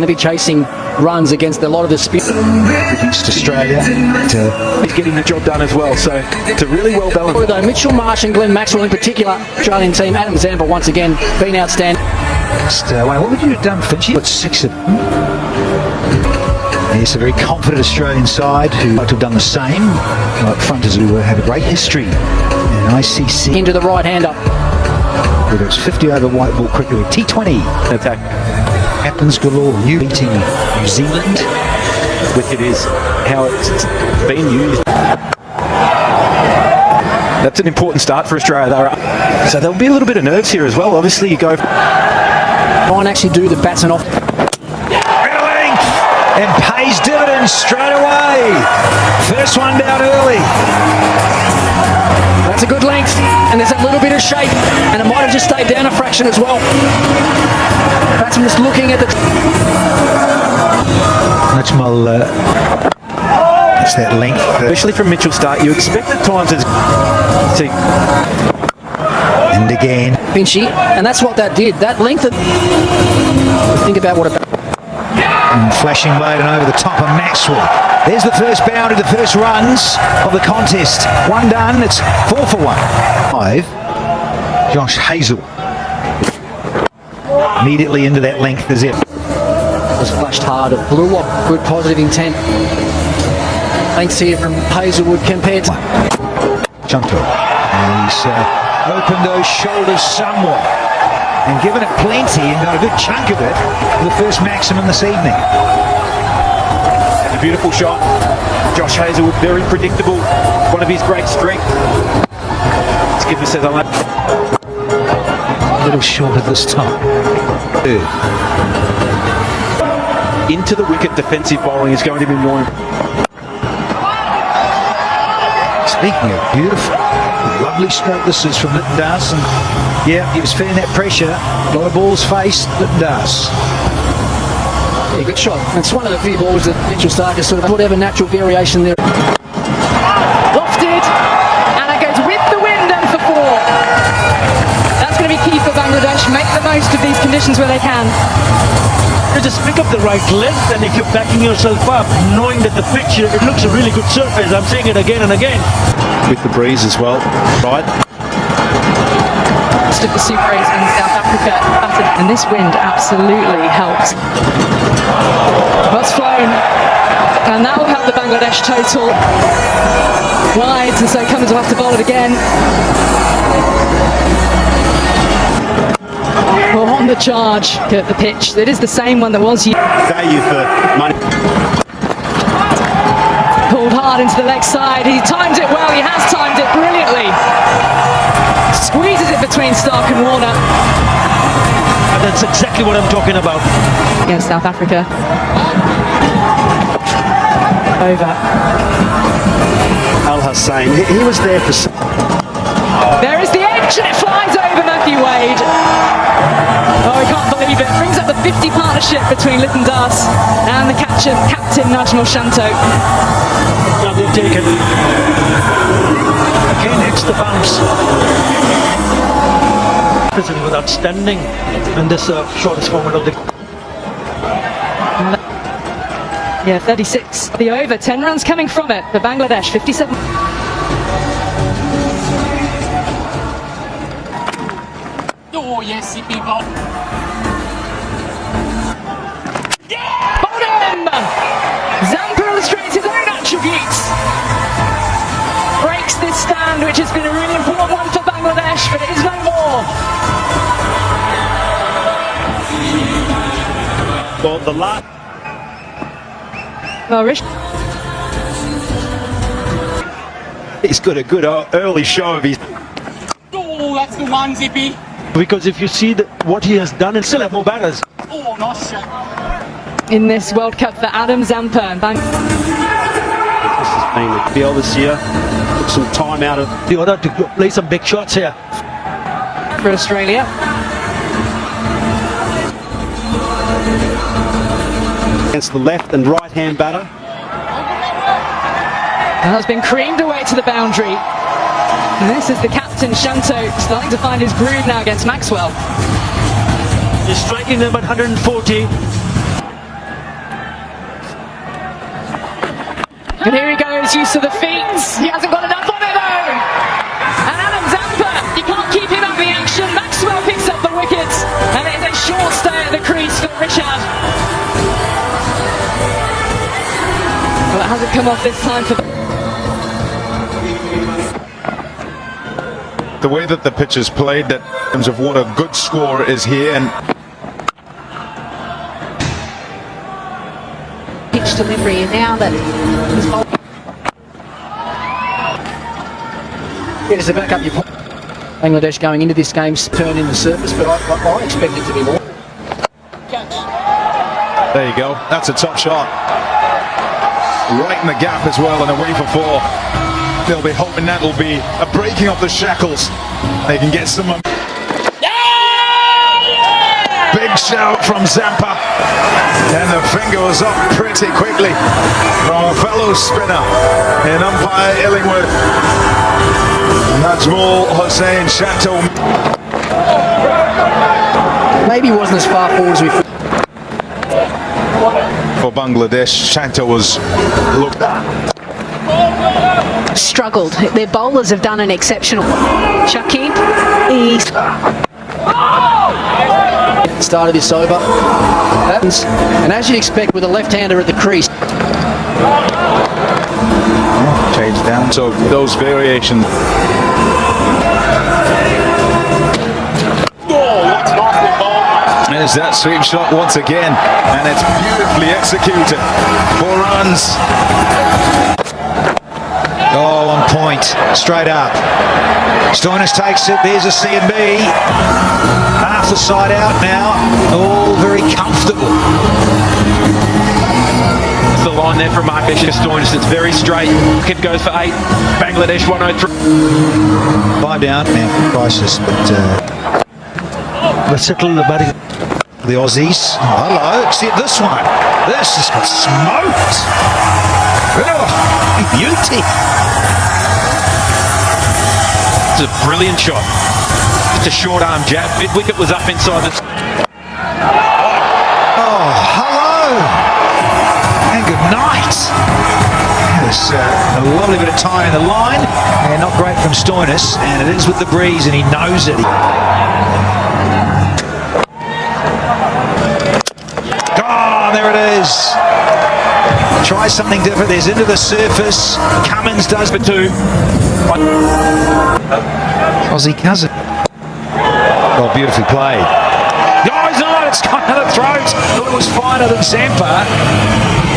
going to be chasing runs against a lot of the spin. Against Australia. He's getting the job done as well, so it's a really well balanced. Though Mitchell Marsh and Glenn Maxwell in particular, Australian team, Adam Zampa once again been outstanding. What would you have done, Finchy? But 6 of them. Yes, a very confident Australian side who like to have done the same. Like fronters who have a great history in ICC. Into the right-hander. Whether it's 50 over white ball cricket or T20. Attack. Captains galore. You beating New Zealand. Wicket is how it's been used. That's an important start for Australia. So there'll be a little bit of nerves here as well. Obviously, you go. Try and actually do the batsman off. And pays dividends straight away. First one down early. That's a good length, and there's a little bit of shape, and it might have just stayed down a fraction as well. Batsman just looking at the. That's that length. Especially from Mitchell Stark, you expect at times to and again. Finchy, and that's what that did. That length of. Think about what a. And flashing blade and over the top of Maxwell. There's the first boundary, the first runs of the contest. One done, it's 4 for 1. 5. Josh Hazel. Immediately into that length as it was flashed hard. It blew up. Good positive intent. Thanks here from Hazelwood compared to. Junto. And he's opened those shoulders somewhat. And given it plenty and got a good chunk of it for the first maximum this evening. A beautiful shot. Josh Hazelwood, very predictable. One of his great strengths. Skipper says I like. A little short at this time. Into the wicket, defensive bowling is going to be more. Speaking of beautiful, lovely stroke this is from Lytton Das, and yeah, he was feeling that pressure. A lot of balls faced, Lytton Das. Yeah, good shot. It's one of the few balls that Mitchell Stark has sort of whatever natural variation there. Lofted, and it goes with the wind and for 4. That's going to be key for Bangladesh. Make the most of these conditions where they can. You just pick up the right length and if you're backing yourself up, knowing that the pitch, it looks a really good surface. I'm saying it again and again. With the breeze as well, right? Most of the Super 8s in South Africa battered, and this wind absolutely helps. That's flown, and that will help the Bangladesh total. Wide, and so Cummins will have to bowl it again. Well, on the charge at the pitch, it is the same one that was value for money. Pulled hard into the leg side. He timed it well. He has timed it brilliantly. Squeezes it between Stark and Warner. And that's exactly what I'm talking about. Against South Africa. Over. Al Hussain, he was there for. There is the edge, and it flies over Matthew Wade. Oh, I can't believe it. Brings up the 50 partnership between Lytton Das and the captain Najmal Shanto. Double taken. Again, hits the bounce. President was outstanding in this shortest moment of the. Yeah, 36. The over, 10 runs coming from it for Bangladesh, 57. Oh, yes, people. Bottom! Zampa illustrates his own attributes. Breaks this stand, which has been a really important one for Bangladesh, but it is no more. Well, the last. Well, Rish. He's got a good early show of his. Oh, that's the one, Zippy. Because if you see what he has done, and still have more batters. Oh, nice shot. In this World Cup for Adam Zampa and This has been the deal this year. Took some time out of The order to play some big shots here. for Australia. against the left and right hand batter. And that's been creamed away to the boundary. And this is the captain, Shanto, starting to find his groove now against Maxwell. He's striking them at 140. And here he goes, use of the feet. He hasn't got enough on it though. And Adam Zampa, you can't keep him out of the action. Maxwell picks up the wickets. And it is a short stay at the crease for Richard. Well, it hasn't come off this time for The way that the pitch is played, that in terms of what a good score is here, and pitch delivery, and now that he's Just to back up your point, Bangladesh going into this game turn in the surface, but I expect it to be more. there you go. That's a top shot. Right in the gap as well, and away for four. They'll be hoping that'll be a breaking of the shackles. They can get some. Big shout from Zampa, and the finger was up pretty quickly from a fellow spinner in umpire Illingworth. Najmul Hossain Shanto. Maybe he wasn't as far forward as we thought. For Bangladesh, Shanto was looked at. struggled. Their bowlers have done an exceptional. Shakib, he's Start of this over. Happens. And as you'd expect with a left-hander at the crease. Change down. So those variations. There's that sweep shot once again, and it's beautifully executed. 4 runs. Oh, on point, straight up. Stoinis takes it, there's a C&B. Half the side out now, all very comfortable. The line there from Marcus Stoinis, it's very straight. Kid goes for 8, Bangladesh 103. 5 down, man, crisis, but Let's settle the batting. the Aussies. Oh, hello, see this one. This has got smoked. Oh, beauty. It's a brilliant shot. It's a short arm jab. Mid wicket was up inside the. Oh, hello. And good night. There's a lovely bit of time in the line, and not great from Stoinis, and it is with the breeze, and he knows it. Oh, there it is. Try something different. There's into the surface. Cummins does for 2. Aussie cousin. Oh, beautifully played. Oh, he's not. It's gone down the throat. Thought it was finer than Zampa.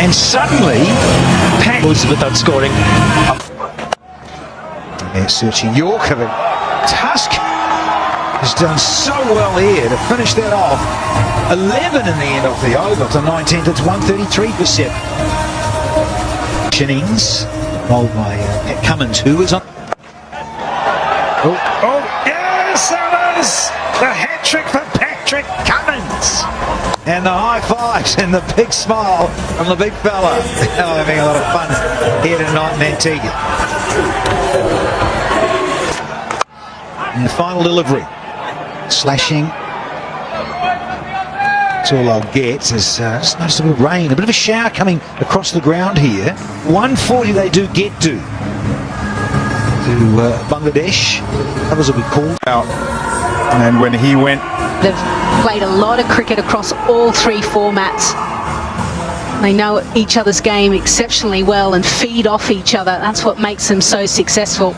And suddenly, Pat was without scoring. They're searching Yorker. Tusk has done so well here to finish that off. 11 in the end of the over to 19th. It's 133%. Innings bowled by Pat Cummins, who is on. Oh, yes, there is the hat trick for Patrick Cummins. And the high fives and the big smile from the big fella. Oh, having a lot of fun here tonight in Antigua. And the final delivery. Slashing. That's all I'll get. There's just noticed a bit of rain, a bit of a shower coming across the ground here. 140 they do get to Bangladesh. Others will be called Out. And when he went. they've played a lot of cricket across all 3 formats. They know each other's game exceptionally well and feed off each other. That's what makes them so successful.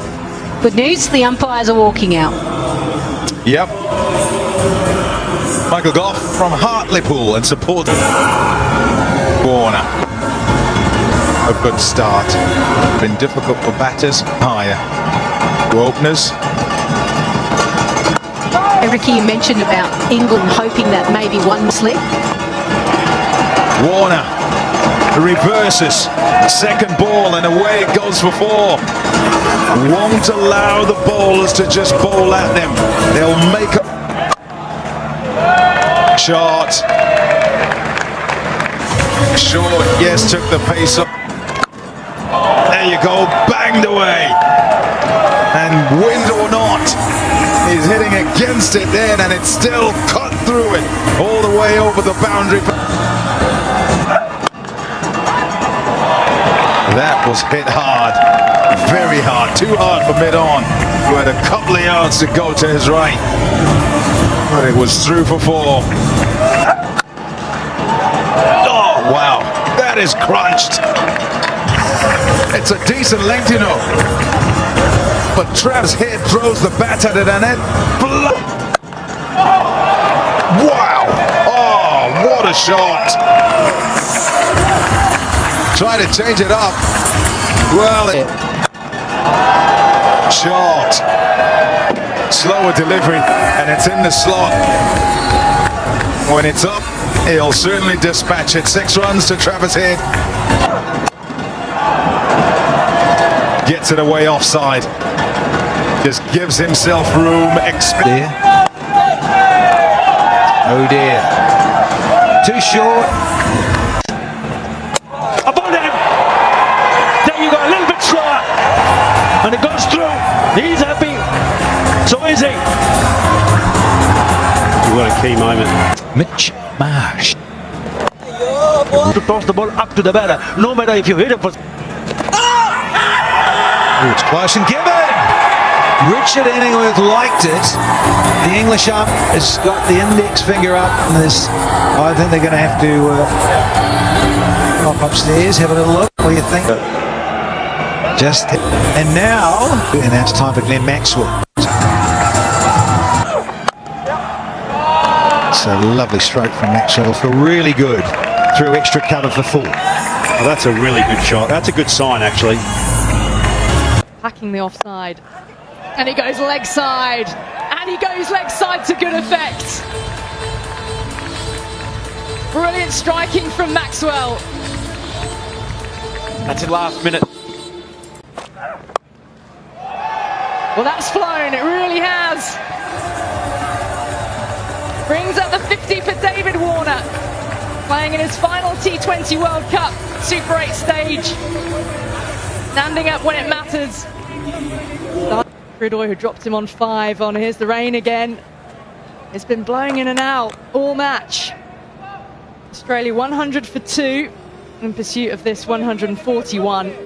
Good news, the umpires are walking out. Yep. Michael Goff from Hartlepool and support Warner. A good start. Been difficult for batters. Higher. To openers. Ricky, you mentioned about England hoping that maybe one slip. Warner reverses. Second ball and away it goes for 4. Won't allow the bowlers to just bowl at them. They'll make a shot. Short, yes, took the pace up. There you go, banged away. And wind or not, he's hitting against it then, and it's still cut through it all the way over the boundary. That was hit hard, very hard, too hard for mid-on, who had a couple of yards to go to his right, but it was through for 4. Oh wow, that is crunched. It's a decent length, you know, but Trav's head throws the bat at it and it wow, oh what a shot. Try to change it up. Well, short, slower delivery, and it's in the slot. When it's up, he'll certainly dispatch it. 6 runs to Travis Head. Gets it away offside. Just gives himself room. There. Oh dear. Too short. About him. There you go, a little bit slower. And it goes through. He's happy. So is he. What a key moment. Mitch Marsh. To toss the ball up to the batter, no matter if you hit it for... Oh, it's close and given. Richard Inningworth liked it. The English ump has got the index finger up, and this. I think they're going to have to hop upstairs, have a little look. What do you think? Just and now, and that's time for Glenn Maxwell. It's a lovely stroke from Maxwell. Feel really good through extra cover for 4. Oh, that's a really good shot. That's a good sign, actually. Hacking the offside. And he goes leg side. And he goes leg side to good effect. Brilliant striking from Maxwell. That's the last minute. Well, that's flown. It really has. Brings up the 50 for David Warner. Playing in his final T20 World Cup Super 8 stage. Standing up when it matters. Ridoy, who dropped him on 5 on. Here's the rain again. It's been blowing in and out all match. Australia 100 for 2 in pursuit of this 141.